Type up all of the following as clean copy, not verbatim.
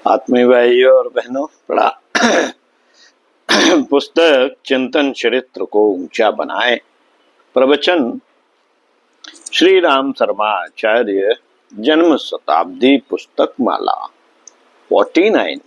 आत्मीय भाइयों और बहनों, पढ़ा पुस्तक चिंतन चरित्र को ऊंचा बनाए। प्रवचन श्री राम शर्मा आचार्य जन्म शताब्दी पुस्तक माला 49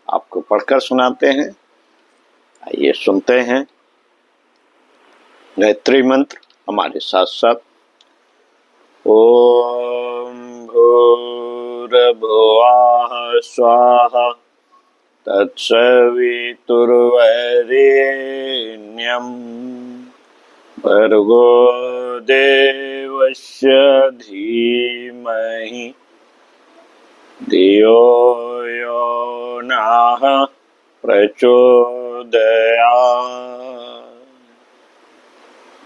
आपको पढ़कर सुनाते हैं। आइए सुनते हैं। गायत्री मंत्र हमारे साथ साथ। ओम भूर्भुवः स्वाहा तत्सवितुर्वरेण्यं भर्गो देवस्य धीमहि धियो यो नः प्रचोदयात्।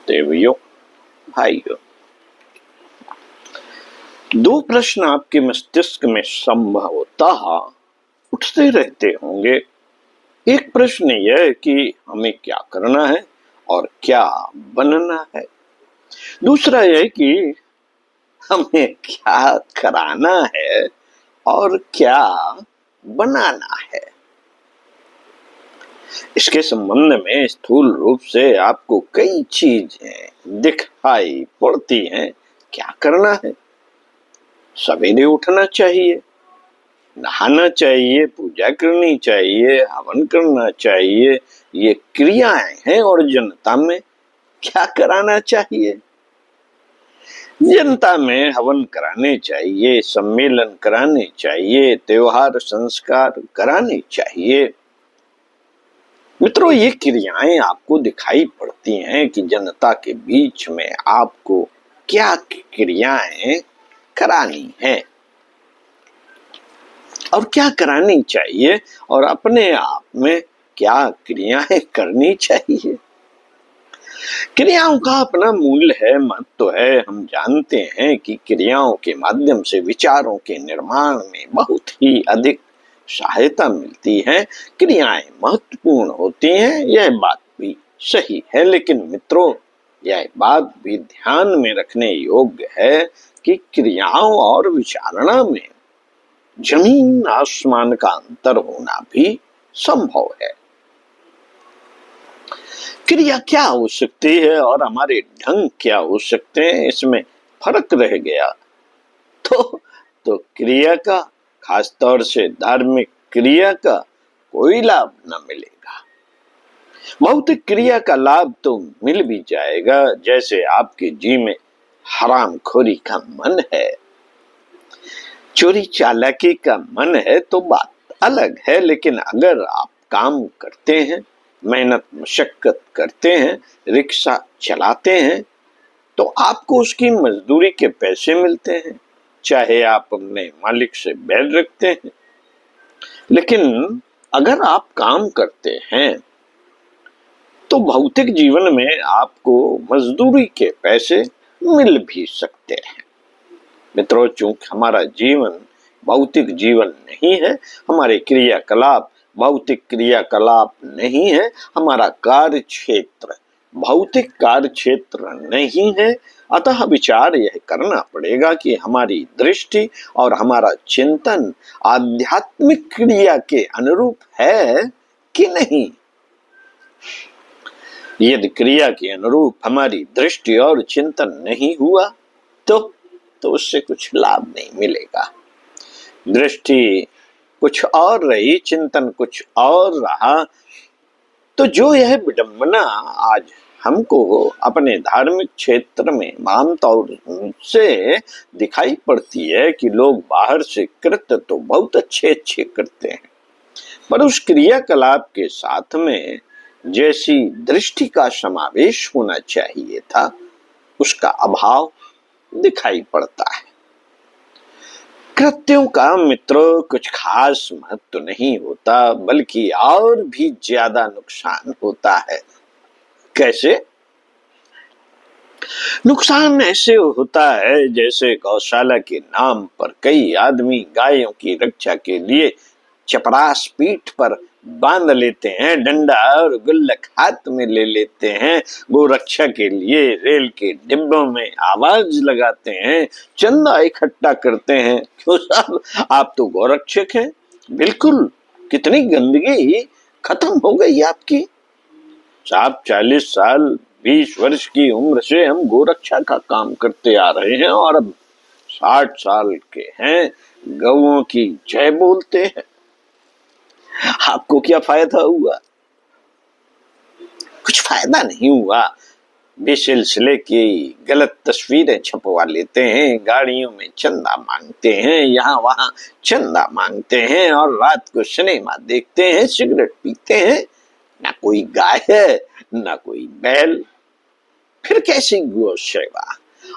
देवियों, भाइयों, दो प्रश्न आपके मस्तिष्क में संभवतः उठते रहते होंगे। एक प्रश्न यह कि हमें क्या करना है और क्या बनना है। दूसरा यह कि हमें क्या कराना है और क्या बनाना है। इसके संबंध में स्थूल रूप से आपको कई चीजें दिखाई पड़ती हैं। क्या करना है? सवेरे उठना चाहिए, नहाना चाहिए, पूजा करनी चाहिए, हवन करना चाहिए। ये क्रियाएं हैं। और जनता में क्या कराना चाहिए? जनता में हवन कराने चाहिए, सम्मेलन कराने चाहिए, त्योहार संस्कार कराने चाहिए। मित्रों, ये क्रियाएं आपको दिखाई पड़ती हैं कि जनता के बीच में आपको क्या क्रियाएं करानी है और क्या करानी चाहिए और अपने आप में क्या क्रियाएं करनी चाहिए। क्रियाओं का अपना मूल्य है, महत्व है। हम जानते हैं कि क्रियाओं के माध्यम से विचारों के निर्माण में बहुत ही अधिक सहायता मिलती है। क्रियाएं महत्वपूर्ण होती हैं, यह बात भी सही है। लेकिन मित्रों, यह बात भी ध्यान में रखने योग्य है कि क्रियाओं और विचारणा में जमीन आसमान का अंतर होना भी संभव है। क्रिया क्या हो सकती है और हमारे ढंग क्या हो सकते हैं, इसमें फर्क रह गया तो क्रिया का, खास तौर से धार्मिक क्रिया का कोई लाभ न मिलेगा। भौतिक क्रिया का लाभ तो मिल भी जाएगा। जैसे आपके जी में हरामखोरी का मन है, चोरी चालाकी का मन है तो बात अलग है। लेकिन अगर आप काम करते हैं, मेहनत मशक्कत करते हैं, रिक्शा चलाते हैं, तो आपको उसकी मजदूरी के पैसे मिलते हैं, चाहे आप अपने मालिक से बैर रखते हैं। लेकिन अगर आप काम करते हैं तो भौतिक जीवन में आपको मजदूरी के पैसे मिल भी सकते हैं। मित्रों, चूंकि हमारा जीवन भौतिक जीवन नहीं है, हमारे क्रियाकलाप भौतिक क्रियाकलाप नहीं है, हमारा कार्य क्षेत्र भौतिक कार्य क्षेत्र नहीं है, अतः विचार यह करना पड़ेगा कि हमारी दृष्टि और हमारा चिंतन आध्यात्मिक क्रिया के अनुरूप है कि नहीं। यदि क्रिया के अनुरूप हमारी दृष्टि और चिंतन नहीं हुआ तो उससे कुछ लाभ नहीं मिलेगा। दृष्टि कुछ और रही, चिंतन कुछ और रहा, तो जो यह विडंबना आज हमको अपने धार्मिक क्षेत्र में आमतौर से दिखाई पड़ती है कि लोग बाहर से कृत्य तो बहुत अच्छे करते हैं, पर उस क्रियाकलाप के साथ में जैसी दृष्टि का समावेश होना चाहिए था, उसका अभाव दिखाई पड़ता है। कृत्यों का मित्रों कुछ खास महत्व नहीं होता, बल्कि और भी ज्यादा नुकसान होता है। कैसे? नुकसान ऐसे होता है जैसे गौशाला के नाम पर कई आदमी गायों की रक्षा के लिए चपरास पीठ पर बांध लेते हैं, डंडा और गुल्लक हाथ में ले लेते हैं, गोरक्षा के लिए रेल के डिब्बों में आवाज लगाते हैं, चंदा इकट्ठा करते हैं। क्यों साहब, आप तो गोरक्षक हैं, बिल्कुल, कितनी गंदगी खत्म हो गई आपकी। साहब 40 साल 20 वर्ष की उम्र से हम गोरक्षा का काम करते आ रहे हैं और अब 60 साल के हैं, गौओं की जय बोलते हैं। आपको क्या फायदा हुआ? कुछ फायदा नहीं हुआ। बेसिलसिले की गलत तस्वीरें छपवा लेते हैं, गाड़ियों में चंदा मांगते हैं, यहाँ वहां चंदा मांगते हैं और रात को सिनेमा देखते हैं, सिगरेट पीते हैं। ना कोई गाय है ना कोई बैल, फिर कैसी गौ सेवा?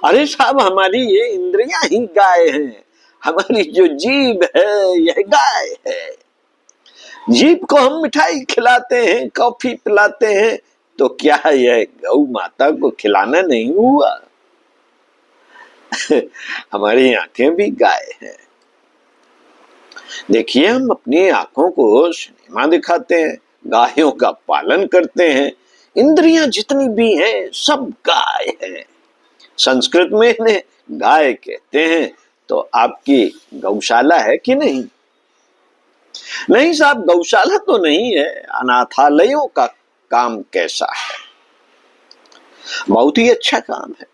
अरे साहब, हमारी ये इंद्रियां ही गाय हैं, हमारी जो जीभ है यह गाय है। जीभ को हम मिठाई खिलाते हैं, कॉफी पिलाते हैं, तो क्या यह गौ माता को खिलाना नहीं हुआ? हमारी आंखें भी गाय हैं। देखिए, हम अपनी आंखों को सिनेमा दिखाते हैं, गायों का पालन करते हैं, इंद्रियां जितनी भी हैं सब गाय हैं। संस्कृत में इन्हें गाय कहते हैं। तो आपकी गौशाला है कि नहीं? नहीं साहब, गौशाला तो नहीं है। अनाथालयों का काम कैसा है? बहुत ही अच्छा काम है।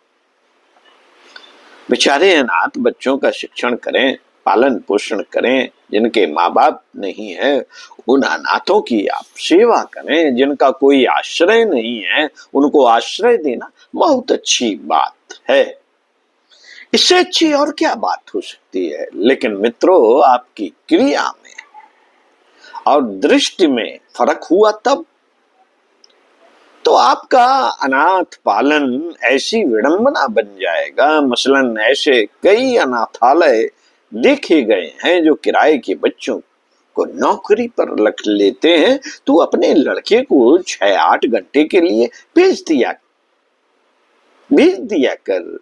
बेचारे अनाथ बच्चों का शिक्षण करें, पालन पोषण करें। जिनके माँ बाप नहीं है उन अनाथों की आप सेवा करें। जिनका कोई आश्रय नहीं है उनको आश्रय देना बहुत अच्छी बात है। इससे अच्छी और क्या बात हो सकती है? लेकिन मित्रों, आपकी क्रिया में और दृष्टि में फर्क हुआ तब तो आपका अनाथ पालन ऐसी विडंबना बन जाएगा। मसलन ऐसे कई अनाथालय देखे गए हैं जो किराए के बच्चों को नौकरी पर रख लेते हैं। तो अपने लड़के को 6-8 घंटे के लिए भेज दिया कर।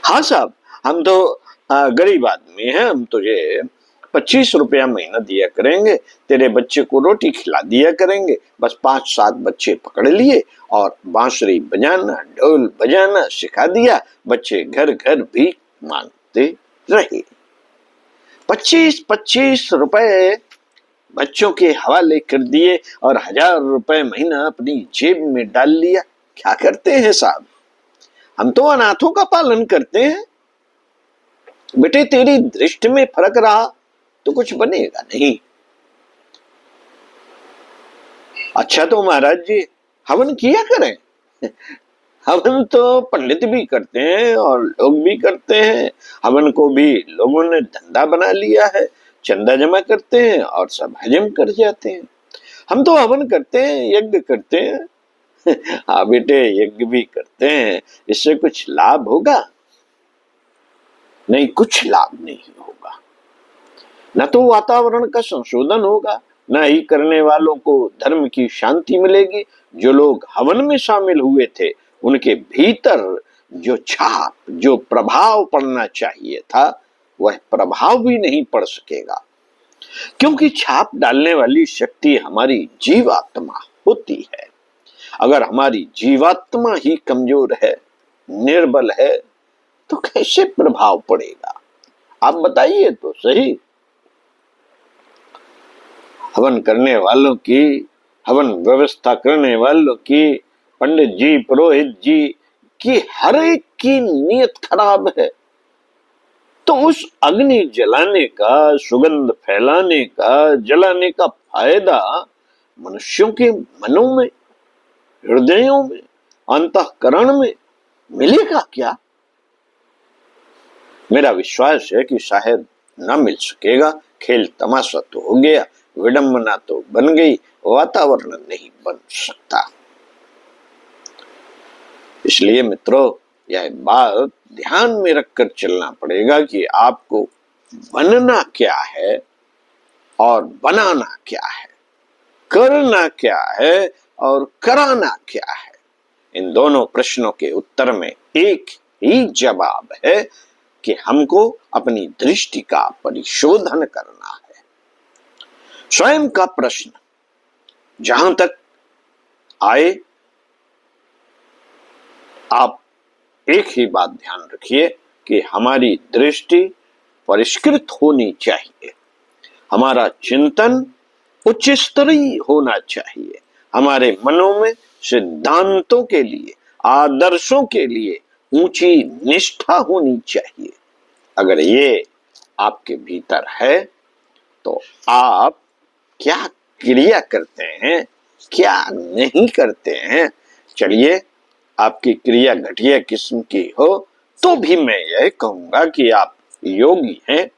हाँ साहब, हम तो गरीब आदमी हैं, हम तुझे 25 रुपया महीना दिया करेंगे, तेरे बच्चे को रोटी खिला दिया करेंगे। बस 5-7 बच्चे पकड़ लिए और बांसुरी बजाना ढोल बजाना सिखा दिया। बच्चे घर घर भी मांगते रहे। 25-25 रुपए बच्चों के हवाले कर दिए और 1000 रुपए महीना अपनी जेब में डाल लिया। क्या करते हैं साहब? हम तो अनाथों का पालन करते हैं। बेटे, तेरी दृष्टि में फर्क रहा तो कुछ बनेगा नहीं। अच्छा तो महाराज जी, हवन किया करें। हवन तो पंडित भी करते हैं और लोग भी करते हैं। हवन को भी लोगों ने धंधा बना लिया है, चंदा जमा करते हैं और सब हजम कर जाते हैं। हम तो हवन करते हैं, यज्ञ करते हैं। हाँ बेटे, यज्ञ भी करते हैं, इससे कुछ लाभ होगा? नहीं, कुछ लाभ नहीं होगा। न तो वातावरण का संशोधन होगा, न ही करने वालों को धर्म की शांति मिलेगी। जो लोग हवन में शामिल हुए थे उनके भीतर जो छाप, जो प्रभाव पड़ना चाहिए था, वह प्रभाव भी नहीं पड़ सकेगा। क्योंकि छाप डालने वाली शक्ति हमारी जीवात्मा होती है। अगर हमारी जीवात्मा ही कमजोर है, निर्बल है, तो कैसे प्रभाव पड़ेगा? आप बताइए तो सही। हवन करने वालों की, हवन व्यवस्था करने वालों की, पंडित जी, पुरोहित जी की हर एक की नीयत खराब है। तो उस अग्नि जलाने का, सुगंध फैलाने का, जलाने का फायदा मनुष्यों के मनों में, हृदयों में, अंतःकरण में मिलेगा क्या? मेरा विश्वास है कि शायद न मिल सकेगा। खेल तमाशा तो हो गया, विडंबना तो बन गई, वातावरण नहीं बन सकता। इसलिए मित्रों, यह बात ध्यान में रखकर चलना पड़ेगा कि आपको बनना क्या है और बनाना क्या है, करना क्या है और कराना क्या है। इन दोनों प्रश्नों के उत्तर में एक ही जवाब है कि हमको अपनी दृष्टि का परिशोधन करना है। स्वयं का प्रश्न जहां तक आए, आप एक ही बात ध्यान रखिए कि हमारी दृष्टि परिष्कृत होनी चाहिए। हमारा चिंतन उच्च स्तरीय होना चाहिए। हमारे मनों में सिद्धांतों के लिए, आदर्शों के लिए ऊंची निष्ठा होनी चाहिए। अगर ये आपके भीतर है तो आप क्या क्रिया करते हैं, क्या नहीं करते हैं, चलिए आपकी क्रिया घटिया किस्म की हो तो भी मैं यह कहूंगा कि आप योगी हैं,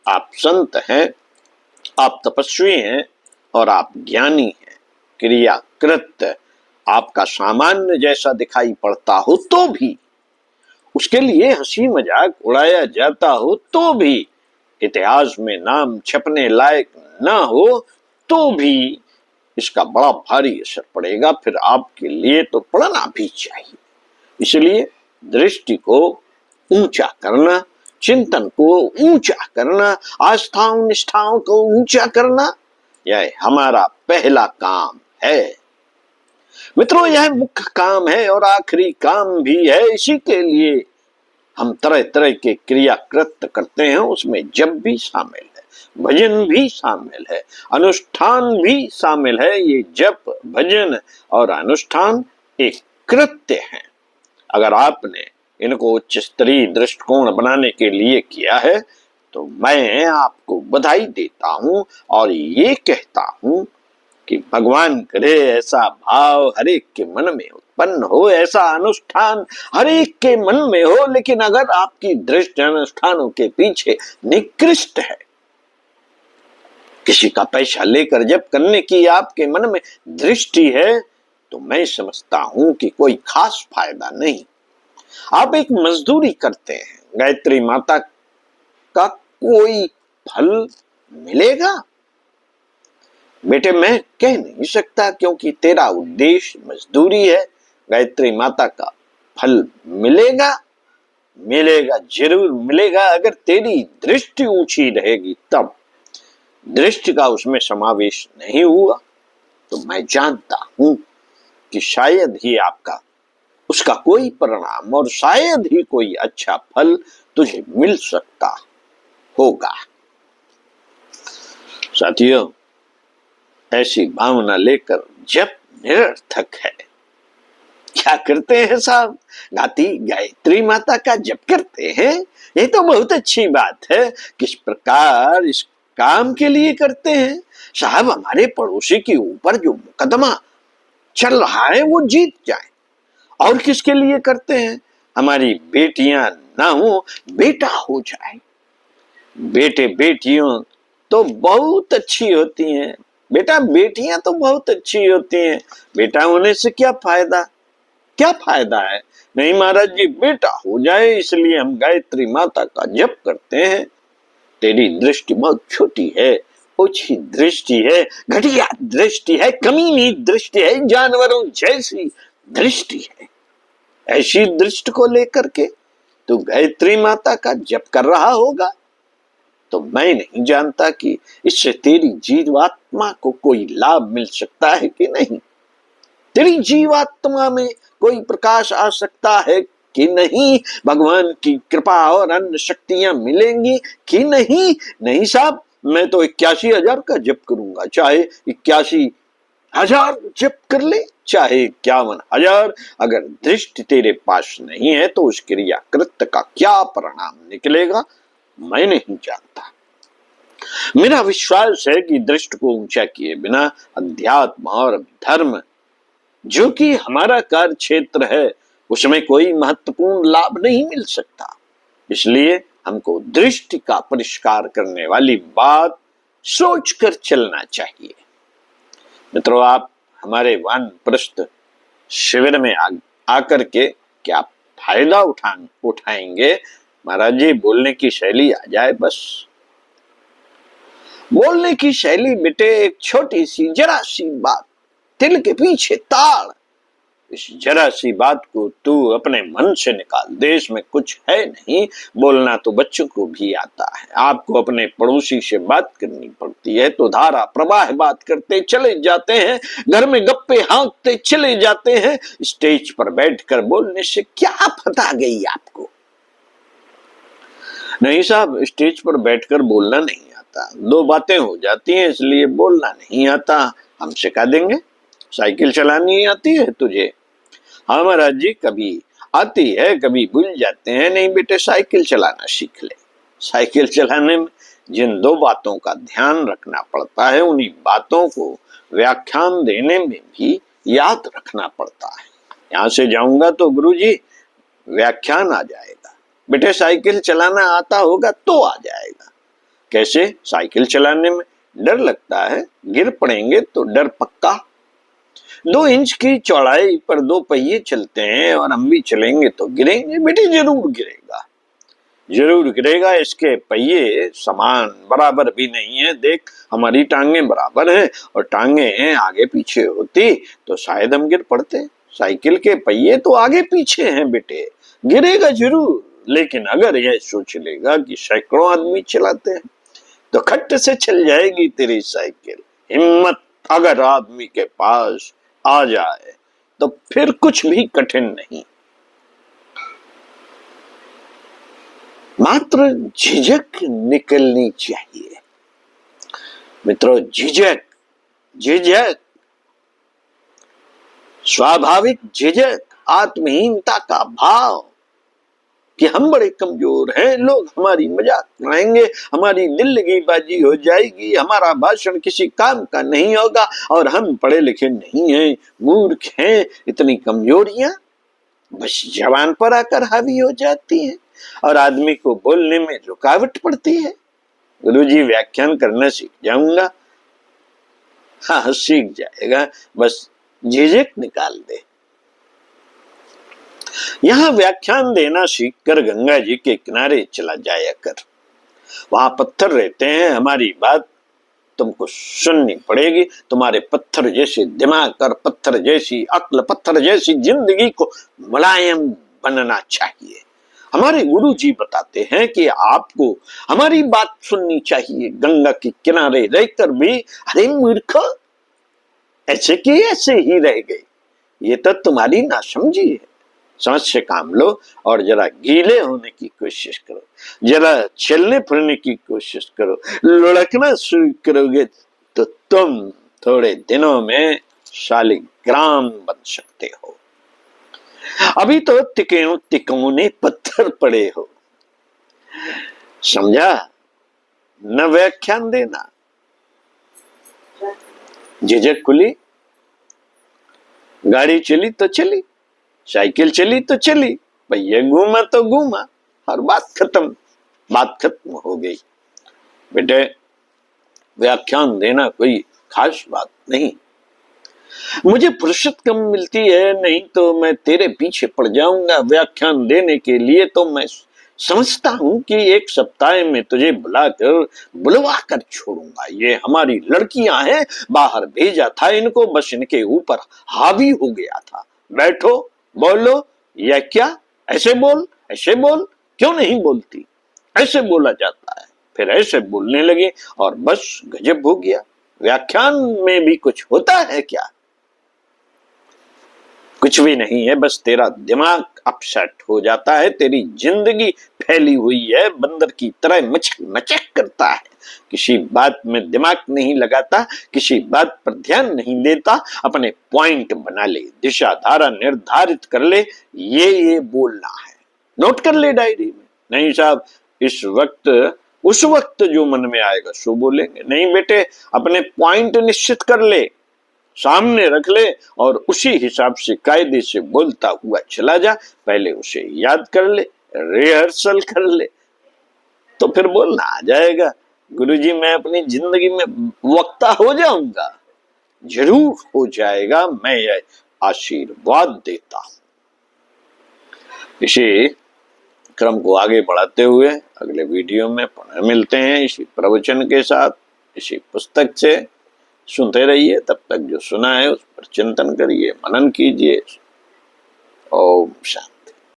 आप संत हैं, आप तपस्वी हैं और आप ज्ञानी हैं। क्रियाकृत आपका सामान्य जैसा दिखाई पड़ता हो तो भी, उसके लिए हंसी मजाक उड़ाया जाता हो तो भी, इतिहास में नाम छपने लायक न हो तो भी इसका बड़ा भारी असर पड़ेगा। फिर आपके लिए तो पढ़ना भी चाहिए। इसलिए दृष्टि को ऊंचा करना, चिंतन को ऊंचा करना, आस्थाओं निष्ठाओं को ऊंचा करना, यह हमारा पहला काम है। मित्रों, यह मुख्य काम है और आखिरी काम भी है। इसी के लिए हम तरह तरह के क्रियाकृत करते हैं। उसमें जप भी शामिल है, भजन भी शामिल है, अनुष्ठान भी शामिल है। ये जप, भजन और अनुष्ठान एक कृत्य है। अगर आपने इनको उच्च स्तरीय दृष्टिकोण बनाने के लिए किया है तो मैं आपको बधाई देता हूं और ये कहता हूं कि भगवान करे ऐसा भाव हर एक के मन में उत्पन्न हो, ऐसा अनुष्ठान हर एक के मन में हो। लेकिन अगर आपकी दृष्टि अनुष्ठानों के पीछे निकृष्ट है, किसी का पैसा लेकर जप करने की आपके मन में दृष्टि है, तो मैं समझता हूं कि कोई खास फायदा नहीं। आप एक मजदूरी करते हैं, गायत्री माता का कोई फल मिलेगा? बेटे, मैं कह नहीं सकता, क्योंकि तेरा उद्देश्य मजदूरी है। गायत्री माता का फल मिलेगा? मिलेगा, जरूर मिलेगा, अगर तेरी दृष्टि ऊंची रहेगी तब। दृष्टि का उसमें समावेश नहीं हुआ तो मैं जानता हूं कि शायद ही आपका उसका कोई परिणाम और शायद ही कोई अच्छा फल तुझे मिल सकता होगा। साथियों, ऐसी भावना लेकर जप निरर्थक है। क्या करते हैं साहब? गायत्री माता का जप करते हैं, ये तो बहुत अच्छी बात है। किस प्रकार इस काम के लिए करते हैं साहब? हमारे पड़ोसी के ऊपर जो मुकदमा चल रहा है वो जीत जाए। और किसके लिए करते हैं? हमारी बेटियां ना हो, बेटा हो जाए। बेटे बेटियों तो बहुत अच्छी होती हैं, बेटा बेटियां तो बहुत अच्छी होती हैं। बेटा होने से क्या फायदा? क्या फायदा है? नहीं महाराज जी, बेटा हो जाए इसलिए हम गायत्री माता का जप करते हैं। तेरी दृष्टि बहुत छोटी है, ओछी दृष्टि है, घटिया दृष्टि है, कमीनी दृष्टि है, जानवरों जैसी दृष्टि है। ऐसी दृष्टि को लेकर के तू गायत्री माता का जप कर रहा होगा तो मैं नहीं जानता कि इससे तेरी जीवात्मा को कोई लाभ मिल सकता है कि नहीं, तेरी जीवात्मा में कोई प्रकाश आ सकता है कि नहीं, भगवान की कृपा और अन्य शक्तियां मिलेंगी कि नहीं। नहीं साहब, मैं तो 81,000 का जप करूंगा, चाहे 81,000 जप कर ले, चाहे 51,000। अगर दृष्टि तेरे पास नहीं है तो उस क्रिया कृत्य का क्या परिणाम निकलेगा मैं नहीं जानता। मेरा विश्वास है कि दृष्टि को ऊंचा किए बिना अध्यात्म और धर्म, जो कि हमारा कार्य क्षेत्र है, उसमें कोई महत्वपूर्ण लाभ नहीं मिल सकता। इसलिए हमको दृष्टि का परिष्कार करने वाली बात सोचकर चलना चाहिए। मित्रों, आप हमारे वानप्रस्थ शिविर में आकर के क्या फायदा उठाएंगे? महाराज जी, बोलने की शैली आ जाए बस। बोलने की शैली बेटे, एक छोटी सी जरा सी बात, तिल के पीछे ताड़, इस जरा सी बात को तू अपने मन से निकाल दे। इसमें कुछ है नहीं। बोलना तो बच्चों को भी आता है। आपको अपने पड़ोसी से बात करनी पड़ती है तो धारा प्रवाह बात करते चले जाते हैं, घर में गप्पे हाँकते चले जाते हैं। स्टेज पर बैठकर बोलने से क्या फता गई आपको? नहीं साहब, स्टेज पर बैठकर बोलना नहीं आता, दो बातें हो जाती हैं इसलिए बोलना नहीं आता। हम सिखा देंगे। साइकिल चलानी आती है तुझे? हाँ महाराज जी, कभी आती है कभी भूल जाते हैं। नहीं बेटे, साइकिल चलाना सीख ले। साइकिल चलाने में जिन दो बातों का ध्यान रखना पड़ता है, उन्हीं बातों को व्याख्यान देने में भी याद रखना पड़ता है। यहाँ से जाऊंगा तो गुरुजी व्याख्यान आ जाएगा। बेटे साइकिल चलाना आता होगा तो आ जाएगा। कैसे? साइकिल चलाने में डर लगता है, गिर पड़ेंगे तो डर पक्का। 2 इंच की चौड़ाई पर 2 पहिए चलते हैं और हम भी चलेंगे तो गिरेंगे। बेटे जरूर गिरेगा, जरूर गिरेगा। इसके पहिए समान बराबर भी नहीं है। देख, हमारी टांगे बराबर हैं और टांगे आगे पीछे होती तो शायद हम गिर पड़ते। साइकिल के पहिए तो आगे पीछे हैं बेटे, गिरेगा जरूर। लेकिन अगर यह सोच लेगा कि सैकड़ों आदमी चलाते हैं तो खट से चल जाएगी तेरी साइकिल। हिम्मत अगर आदमी के पास आ जाए तो फिर कुछ भी कठिन नहीं। मात्र झिझक निकलनी चाहिए मित्रों। झिझक, झिझक, स्वाभाविक झिझक, आत्महीनता का भाव कि हम बड़े कमजोर हैं, लोग हमारी मजाक उड़ाएंगे, हमारी दिल्लगीबाजी हो जाएगी, हमारा भाषण किसी काम का नहीं होगा और हम पढ़े लिखे नहीं हैं, मूर्ख हैं। इतनी कमजोरियां बस जवान पर आकर हावी हो जाती हैं और आदमी को बोलने में रुकावट पड़ती है। गुरुजी व्याख्यान करना सीख जाऊंगा। हाँ, सीख जाएगा, बस झिझक निकाल दे। यहाँ व्याख्यान देना सीखकर गंगा जी के किनारे चला जाया कर। वहां पत्थर रहते हैं, हमारी बात तुमको सुननी पड़ेगी। तुम्हारे पत्थर जैसे दिमाग और पत्थर जैसी अक्ल, पत्थर जैसी जिंदगी को मुलायम बनना चाहिए। हमारे गुरु जी बताते हैं कि आपको हमारी बात सुननी चाहिए। गंगा के किनारे रहकर भी अरे मूर्ख, ऐसे की ऐसे ही रह गए, ये तो तुम्हारी नासमझी है। समझ से काम लो और जरा गीले होने की कोशिश करो, जरा चलने फिरने की कोशिश करो। लुढ़कना शुरू करोगे तो तुम थोड़े दिनों में शालिग्राम बन सकते हो। अभी तो तिकोने पत्थर पड़े हो। समझा? न व्याख्यान देना। झिझक खुली, गाड़ी चली तो चली, साइकिल चली तो चली, भैया घूमा तो घूमा और बात खत्म, बात खत्म हो गई। बेटे व्याख्यान देना कोई खास बात नहीं। मुझे फुर्सत कम मिलती है, नहीं तो मैं तेरे पीछे पड़ जाऊंगा व्याख्यान देने के लिए। तो मैं समझता हूं कि एक सप्ताह में तुझे बुलवा कर छोड़ूंगा। ये हमारी लड़कियां हैं, बाहर भेजा था इनको, बस इनके ऊपर हावी हो गया था। बैठो, बोलो, यह क्या, ऐसे बोल, ऐसे बोल, क्यों नहीं बोलती? ऐसे बोला जाता है। फिर ऐसे बोलने लगे और बस गजब हो गया। व्याख्यान में भी कुछ होता है क्या? कुछ भी नहीं है, बस तेरा दिमाग अपसेट हो जाता है। तेरी जिंदगी फैली हुई है, बंदर की तरह मचक मचक करता है, किसी बात में दिमाग नहीं लगाता, किसी बात पर ध्यान नहीं देता। अपने पॉइंट बना ले, दिशा धारा निर्धारित कर ले, ये बोलना है, नोट कर ले डायरी में। नहीं साहब, इस वक्त उस वक्त जो मन में आएगा सो बोलेंगे। नहीं बेटे, अपने पॉइंट निश्चित कर ले, सामने रख ले और उसी हिसाब से कायदे से बोलता हुआ चला जा। पहले उसे याद कर ले, रिहर्सल कर ले, तो फिर बोलना आ जाएगा। गुरुजी मैं अपनी जिंदगी में वक्ता हो जाऊंगा? जरूर हो जाएगा, मैं यह आशीर्वाद देता हूं। इसी क्रम को आगे बढ़ाते हुए अगले वीडियो में पुनः मिलते हैं इसी प्रवचन के साथ, इसी पुस्तक से। सुनते रहिए, तब तक जो सुना है उस पर चिंतन करिए, मनन कीजिए। ओम शांति।